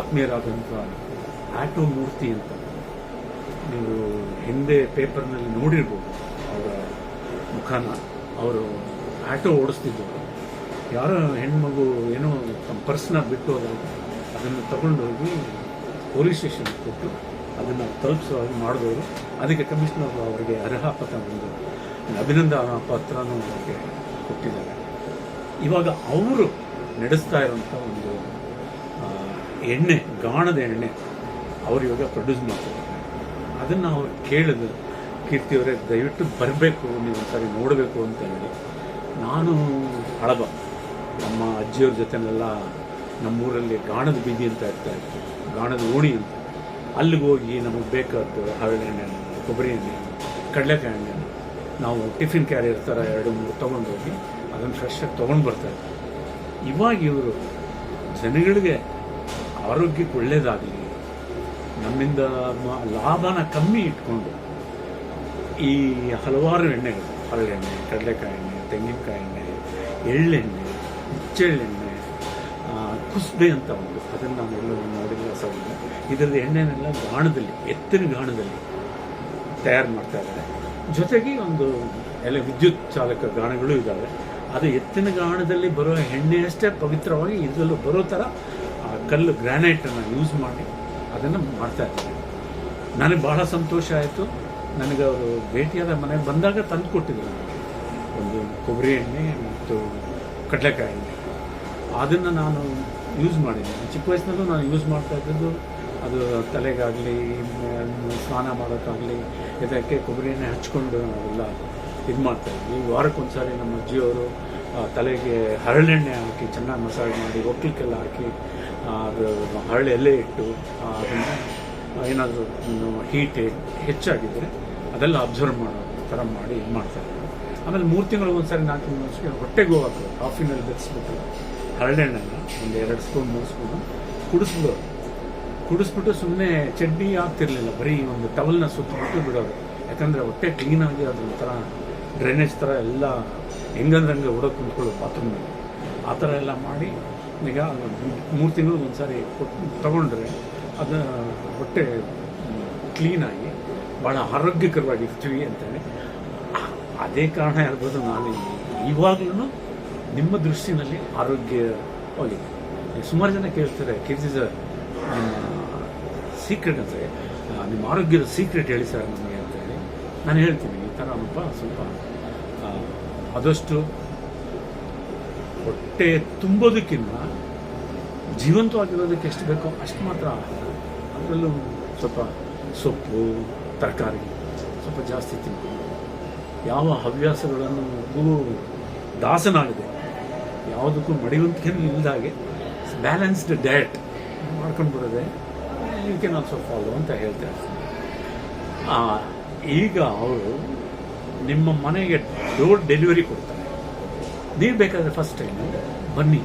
ಆತ್ಮೀಯರಾದಂಥ auto ಮೂರ್ತಿ ಅಂತ ನೀವು ಹಿಂದೆ ಪೇಪರ್ನಲ್ಲಿ ನೋಡಿರ್ಬೋದು. ಅವರ ಮುಖಾನ ಅವರು ಆಟೋ ಓಡಿಸ್ತಿದ್ದವರು. ಯಾರೋ ಹೆಣ್ಮಗು ಏನೋ ತಮ್ಮ ಪರ್ಸ್ನ ಬಿಟ್ಟು ಹೋದಾಗ ಅದನ್ನು ತಗೊಂಡೋಗಿ ಪೊಲೀಸ್ ಸ್ಟೇಷನ್ಗೆ ಕೊಟ್ಟು ಅದನ್ನು ತಲುಪಿಸೋ ಹಾಗೆ ಮಾಡಿದವರು. ಅದಕ್ಕೆ ಕಮಿಷನರ್ ಅವರಿಗೆ ಅರ್ಹಪತ ಒಂದು ಅಭಿನಂದನಾ ಪತ್ರನೂ ಅವರಿಗೆ ಕೊಟ್ಟಿದ್ದಾರೆ. ಇವಾಗ ಅವರು ನಡೆಸ್ತಾ ಇರುವಂಥ ಒಂದು ಎಣ್ಣೆ, ಗಾಣದ ಎಣ್ಣೆ ಅವರು ಇವಾಗ ಪ್ರೊಡ್ಯೂಸ್ ಮಾಡ್ತಿದ್ದಾರೆ. ಅದನ್ನು ಅವ್ರು ಕೇಳಿದ್ರು, ಕೀರ್ತಿಯವರೇ ದಯವಿಟ್ಟು ಬರಬೇಕು, ನೀವು ಒಂದ್ಸರಿ ನೋಡಬೇಕು ಅಂತ ಹೇಳಿ. ನಾನು ಹಳಬ, ನಮ್ಮ ಅಜ್ಜಿಯವ್ರ ಜೊತೆನೆಲ್ಲ ನಮ್ಮೂರಲ್ಲಿ ಗಾಣದ ಬೀದಿ ಅಂತ ಇರ್ತಾಯಿತ್ತು, ಗಾಣದ ಓಣಿ ಅಂತ. ಅಲ್ಲಿಗೆ ಹೋಗಿ ನಮಗೆ ಬೇಕಾದ್ದು ಹರಳೆಣ್ಣೆ, ಕೊಬ್ಬರಿ ಎಣ್ಣೆ, ಕಡಲೆಕಾಯಿ ಎಣ್ಣೆ ನಾವು ಟಿಫಿನ್ ಕ್ಯಾರಿಯರ್ ಥರ 2-3 ತೊಗೊಂಡೋಗಿ ಅದನ್ನು ಫ್ರೆಶ್ಶಾಗಿ ತೊಗೊಂಡು ಬರ್ತಾಯಿದ್ವಿ. ಇವಾಗ ಇವರು ಜನಗಳಿಗೆ ಆರೋಗ್ಯಕ್ಕೆ ಒಳ್ಳೆಯದಾಗಲಿ, ನಮ್ಮಿಂದ ಲಾಭನ ಕಮ್ಮಿ ಇಟ್ಕೊಂಡು ಈ ಹಲವಾರು ಎಣ್ಣೆಗಳು, ಹರಳೆಣ್ಣೆ, ಕಡಲೆಕಾಯಿ ಎಣ್ಣೆ, ತೆಂಗಿನಕಾಯಿ ಎಣ್ಣೆ, ಎಳ್ಳೆಣ್ಣೆ, ಹುಚ್ಚೆಳ್ಳೆಣ್ಣೆ, ಕುಸ್ಬೆ ಅಂತ ಒಂದು, ಅದನ್ನು ನಾನೆಲ್ಲೂ ನೋಡಿಲ್ಲ ಸೌಂಡ್. ಇದರಲ್ಲಿ ಎಣ್ಣೆನೆಲ್ಲ ಗಾಣದಲ್ಲಿ, ಎತ್ತಿನ ಗಾಣದಲ್ಲಿ ತಯಾರು ಮಾಡ್ತಾ ಇದ್ದಾರೆ. ಜೊತೆಗೆ ಒಂದು ವಿದ್ಯುತ್ ಚಾಲಕ ಗಾಣಗಳು ಇದ್ದಾವೆ. ಅದು ಎತ್ತಿನ ಗಾಣದಲ್ಲಿ ಬರೋ ಎಣ್ಣೆಯಷ್ಟೇ ಪವಿತ್ರವಾಗಿ ಇದರಲ್ಲೂ ಬರೋ ಥರ ಕಲ್ಲು ಗ್ರಾನೈಟನ್ನು ಯೂಸ್ ಮಾಡಿ ಅದನ್ನು ಮಾಡ್ತಾ ಇದ್ದಾರೆ. ನನಗೆ ಬಹಳ ಸಂತೋಷ ಆಯಿತು. ನನಗೆ ಅವರು ಭೇಟಿಯಾದ ಮನೆಗೆ ಬಂದಾಗ ತಂದು ಕೊಟ್ಟಿದ್ರು ನನಗೆ ಒಂದು ಕೊಬ್ಬರಿ ಎಣ್ಣೆ ಮತ್ತು ಕಡಲೆಕಾಯಿ ಎಣ್ಣೆ. ಅದನ್ನು ನಾನು ಯೂಸ್ ಮಾಡಿದ್ದೀನಿ. ಚಿಕ್ಕ ವಯಸ್ಸಿನಲ್ಲೂ ನಾನು ಯೂಸ್ ಮಾಡ್ತಾ ಇದ್ದದ್ದು. ಅದು ತಲೆಗಾಗಲಿ, ಸ್ನಾನ ಮಾಡೋಕ್ಕಾಗಲಿ, ಇದಕ್ಕೆ ಕೊಬ್ಬರಿ ಎಣ್ಣೆ ಹಚ್ಕೊಂಡು ನಾವೆಲ್ಲ ಇದು ಮಾಡ್ತಾಯಿದ್ವಿ. ವಾರಕ್ಕೊಂದ್ಸಾರಿ ನಮ್ಮ ಅಜ್ಜಿಯವರು ತಲೆಗೆ ಹರಳೆಣ್ಣೆ ಹಾಕಿ ಚೆನ್ನಾಗಿ ಮಸಾಜ್ ಮಾಡಿ, ಒಕ್ಕಲಿಕ್ಕೆಲ್ಲ ಹಾಕಿ ಅದು ಹರಳೆ ಎಲೆ ಇಟ್ಟು ಅದನ್ನು ಏನಾದರೂ ಹೀಟ್ ಹೆಚ್ಚಾಗಿದ್ದರೆ ಅದೆಲ್ಲ ಅಬ್ಸರ್ವ್ ಮಾಡೋ ಥರ ಮಾಡಿ ಇದು ಮಾಡ್ತಾಯಿದ್ರು. ಆಮೇಲೆ 3 ತಿಂಗಳಿಗೆ ಒಂದ್ಸರಿ 4 ತಿಂಗಳಿಗೆ ಒಂದ್ಸರಿ ಹೊಟ್ಟೆಗೆ ಹೋಗೋದು, ಕಾಫಿನಲ್ಲಿ ಬೆರೆಸ್ಬಿಟ್ಟು ಹರಳೆಣ್ಣೆನ ಒಂದು 2 ಸ್ಪೂನ್ 3 ಸ್ಪೂನು ಕುಡಿಸ್ಬಿಟ್ಟು ಸುಮ್ಮನೆ ಚಡ್ಡಿ ಆಗ್ತಿರ್ಲಿಲ್ಲ, ಬರೀ ಒಂದು ಟವಲ್ನ ಸುತ್ತಬಿಟ್ಟು ಬಿಡೋದು. ಯಾಕಂದರೆ ಹೊಟ್ಟೆ ಕ್ಲೀನಾಗಿ ಅದ್ರ ಒಂಥರ ಡ್ರೈನೇಜ್ ಥರ ಎಲ್ಲ ಹೆಂಗಂದ್ರೆ ಹಂಗೆ ಹೊಡೋದು ಕುಂತ್ಕೊಳ್ಳೋದು ಬಾತ್ರೂಮ್ನಲ್ಲಿ. ಆ ಥರ ಎಲ್ಲ ಮಾಡಿ ಈಗ 3 ತಿಂಗಳಿಗೆ ಒಂದ್ಸಾರಿ ತಗೊಂಡ್ರೆ ಅದು ಹೊಟ್ಟೆ ಕ್ಲೀನಾಗಿ ಭಾಳ ಆರೋಗ್ಯಕರವಾಗಿರ್ತೀವಿ ಅಂತೇಳಿ. ಅದೇ ಕಾರಣ ಇರ್ಬೋದು ನಾನು ಇವಾಗಲೂ ನಿಮ್ಮ ದೃಷ್ಟಿನಲ್ಲಿ ಆರೋಗ್ಯವಾಗಿದೆ. ಸುಮಾರು ಜನ ಕೇಳ್ತಾರೆ, ಕೀರ್ತಿ ಸರ್ ನಿಮ್ಮ ಸೀಕ್ರೆಟ್ ಅಂದರೆ ನಿಮ್ಮ ಆರೋಗ್ಯದ ಸೀಕ್ರೆಟ್ ಹೇಳಿ ಸರ್ ನಮಗೆ ಅಂತೇಳಿ. ನಾನು ಹೇಳ್ತೀನಿ ಈ ಥರ ಸ್ವಲ್ಪ ಆದಷ್ಟು ಹೊಟ್ಟೆ ತುಂಬೋದಕ್ಕಿಂತ ಜೀವಂತವಾಗಿರೋದಕ್ಕೆ ಎಷ್ಟು ಬೇಕೋ ಅಷ್ಟು ಮಾತ್ರ ಅದರಲ್ಲೂ ಸ್ವಲ್ಪ ಸೊಪ್ಪು, ತರಕಾರಿ ಸ್ವಲ್ಪ ಜಾಸ್ತಿ ತಿನ್ಕೊಂಡು, ಯಾವ ಹವ್ಯಾಸಗಳನ್ನು ದಾಸನಾಗಿದೆ, ಯಾವುದಕ್ಕೂ ಮಡಿವಂತಿಕೆ ಇಲ್ಲದಾಗೆ ಬ್ಯಾಲೆನ್ಸ್ಡ್ ಡಯಟ್ ಮಾಡ್ಕೊಂಡು ಬಿಡೋದೆ ಯು ಕ್ಯಾನ್ ಆಲ್ಸೋ ಫಾಲೋ ಅಂತ ಹೇಳ್ತಾ ಇರ್ತೀನಿ. ಈಗ ಅವರು ನಿಮ್ಮ ಮನೆಗೆ ಡೋರ್ ಡೆಲಿವರಿ ಕೊಡ್ತಾರೆ. ನೀವು ಬೇಕಾದರೆ ಫಸ್ಟ್ ಟೈಮು ಬನ್ನಿ,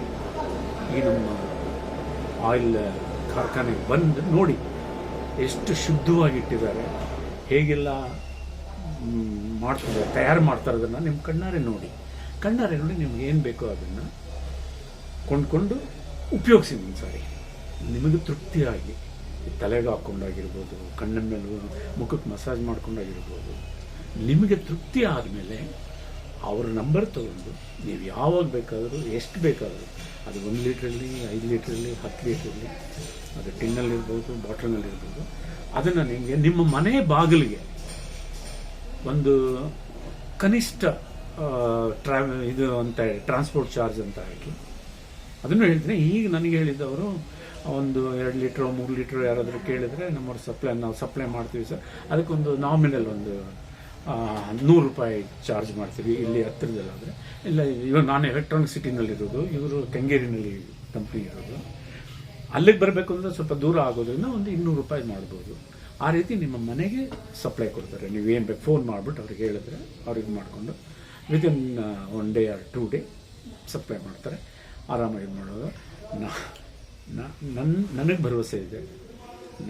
ಈ ನಮ್ಮ ಆಯಿಲ್ ಕಾರ್ಖಾನೆಗೆ ಬಂದು ನೋಡಿ ಎಷ್ಟು ಶುದ್ಧವಾಗಿಟ್ಟಿದ್ದಾರೆ, ಹೇಗೆಲ್ಲ ಮಾಡ್ತಾರೆ, ತಯಾರು ಮಾಡ್ತಾರೆ. ಅದನ್ನು ನಿಮ್ಮ ಕಣ್ಣಾರೆ ನೋಡಿ ನಿಮ್ಗೆ ಏನು ಬೇಕೋ ಅದನ್ನು ಕೊಂಡ್ಕೊಂಡು ಉಪಯೋಗಿಸಿ ಒಂದ್ಸಾರಿ. ನಿಮಗೆ ತೃಪ್ತಿಯಾಗಿ ತಲೆಗೆ ಹಾಕ್ಕೊಂಡಾಗಿರ್ಬೋದು, ಕಣ್ಣಿನ ಮೇಲೂ ಮುಖಕ್ಕೆ ಮಸಾಜ್ ಮಾಡ್ಕೊಂಡಾಗಿರ್ಬೋದು, ನಿಮಗೆ ತೃಪ್ತಿ ಆದಮೇಲೆ ಅವ್ರ ನಂಬರ್ ತೊಗೊಂಡು ನೀವು ಯಾವಾಗ ಬೇಕಾದರೂ ಎಷ್ಟು ಬೇಕಾದರೂ, ಅದು 1 ಲೀಟ್ರಲ್ಲಿ, 5 ಲೀಟ್ರಲ್ಲಿ, 10 ಲೀಟ್ರಲ್ಲಿ, ಅದು ಟಿನ್ನಲ್ಲಿರ್ಬೋದು, ಬಾಟಲ್ನಲ್ಲಿರ್ಬೋದು, ಅದನ್ನು ನಿಮಗೆ ನಿಮ್ಮ ಮನೆ ಬಾಗಿಲಿಗೆ ಒಂದು ಕನಿಷ್ಠ ಇದು ಅಂತ ಟ್ರಾನ್ಸ್ಪೋರ್ಟ್ ಚಾರ್ಜ್ ಅಂತ ಹಾಕಿ ಅದನ್ನು ಹೇಳ್ತೀನಿ. ಈಗ ನನಗೆ ಹೇಳಿದ್ದವರು ಒಂದು 2 ಲೀಟ್ರು 3 ಲೀಟ್ರು ಯಾರಾದರೂ ಕೇಳಿದರೆ ನಮ್ಮವ್ರು ನಾವು ಸಪ್ಲೈ ಮಾಡ್ತೀವಿ ಸರ್, ಅದಕ್ಕೊಂದು ನಾಮಿನಲ್ ಒಂದು 100 ರೂಪಾಯಿ ಚಾರ್ಜ್ ಮಾಡ್ತೀವಿ ಇಲ್ಲಿ ಹತ್ತಿರದಲ್ಲಾದರೆ. ಇಲ್ಲ ಇವಾಗ ನಾನು ಎಲೆಕ್ಟ್ರಾನಿಕ್ ಸಿಟಿನಲ್ಲಿರೋದು, ಇವರು ಕೆಂಗೇರಿನಲ್ಲಿ ಕಂಪ್ನಿ ಇರೋದು, ಅಲ್ಲಿಗೆ ಬರಬೇಕು ಅಂದರೆ ಸ್ವಲ್ಪ ದೂರ ಆಗೋದ್ರಿಂದ ಒಂದು 200 ರೂಪಾಯಿ ಮಾಡ್ಬೋದು. ಆ ರೀತಿ ನಿಮ್ಮ ಮನೆಗೆ ಸಪ್ಲೈ ಕೊಡ್ತಾರೆ. ನೀವೇನು ಬೇಕು ಫೋನ್ ಮಾಡಿಬಿಟ್ಟು ಅವ್ರಿಗೆ ಹೇಳಿದ್ರೆ ಅವ್ರಿಗೆ ಮಾಡಿಕೊಂಡು within 1 day or 2 day supply ಮಾಡ್ತಾರೆ. ಆರಾಮಾಗಿ ಮಾಡೋದು. ನನಗೆ ಭರವಸೆ ಇದೆ,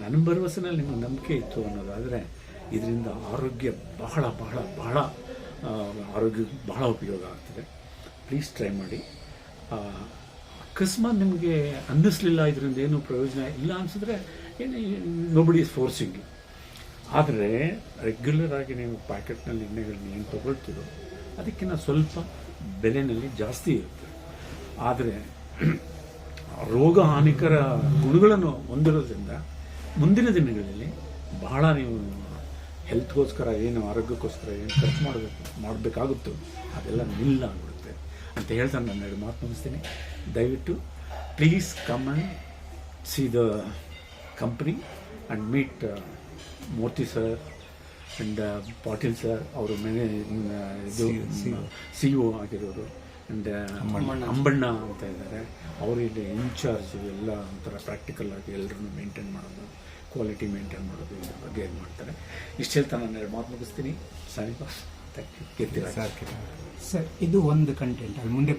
ನನ್ನ ಭರವಸೆನಲ್ಲಿ ನಿಮಗೆ ನಂಬಿಕೆ ಇತ್ತು ಅನ್ನೋದಾದರೆ ಇದರಿಂದ ಆರೋಗ್ಯ ಬಹಳ ಬಹಳ ಬಹಳ ಆರೋಗ್ಯಕ್ಕೆ ಬಹಳ ಉಪಯೋಗ ಆಗ್ತದೆ. ಪ್ಲೀಸ್ ಟ್ರೈ ಮಾಡಿ. ಅಕಸ್ಮಾತ್ ನಿಮಗೆ ಅನ್ನಿಸ್ಲಿಲ್ಲ, ಇದರಿಂದ ಏನು ಪ್ರಯೋಜನ ಇಲ್ಲ ಅನಿಸಿದ್ರೆ ಏನು ನೋಬಡಿ ಇಸ್ ಫೋರ್ಸಿಂಗ್. ಆದರೆ ರೆಗ್ಯುಲರ್ ಆಗಿ ನೀವು ಪ್ಯಾಕೆಟ್ನಲ್ಲಿ ಎಣ್ಣೆಗಳನ್ನ ಏನು ತೊಗೊಳ್ತೀರೋ ಅದಕ್ಕಿಂತ ಸ್ವಲ್ಪ ಬೆಲೆಯಲ್ಲಿ ಜಾಸ್ತಿ ಇರುತ್ತೆ. ಆದರೆ ರೋಗ ಹಾನಿಕರ ಗುಣಗಳನ್ನು ಹೊಂದಿರೋದ್ರಿಂದ ಮುಂದಿನ ದಿನಗಳಲ್ಲಿ ಬಹಳ ನೀವು ಹೆಲ್ತ್ಗೋಸ್ಕರ ಏನು ಆರೋಗ್ಯಕ್ಕೋಸ್ಕರ ಏನು ಖರ್ಚು ಮಾಡಬೇಕಾಗುತ್ತೋ ಅದೆಲ್ಲ ನಿಲ್ಲಾಗ್ಬಿಡುತ್ತೆ ಅಂತ ಹೇಳ್ತಾ ನಾನು 2 ಮಾತು ಮುಗಿಸ್ತೀನಿ. ದಯವಿಟ್ಟು please come and C the company and meet Murthy sir and Patil sir, ಅವರು ಇದು CEO ಆಗಿರೋರು, ಆ್ಯಂಡ್ ಅಂಬಣ್ಣ ಅಂತ ಇದ್ದಾರೆ, ಅವರು ಇಲ್ಲಿ ಇನ್ಚಾರ್ಜ್ ಎಲ್ಲ ಒಂಥರ ಪ್ರಾಕ್ಟಿಕಲ್ ಆಗಿ ಎಲ್ಲರನ್ನು ಮೇಂಟೈನ್ ಮಾಡೋದು, ಕ್ವಾಲಿಟಿ ಮೇಂಟೈನ್ ಮಾಡೋದು, ಇದ್ರ ಬಗ್ಗೆ ಏನು ಮಾಡ್ತಾರೆ. ಇಷ್ಟು ಹೇಳ್ತಾ ನಾನು 2 ಮಾತು ಮುಗಿಸ್ತೀನಿ. Thank you. ಸರ್, ಇದು ಒಂದು ಕಂಟೆಂಟ್ ಅಲ್ಲಿ ಮುಂದೆ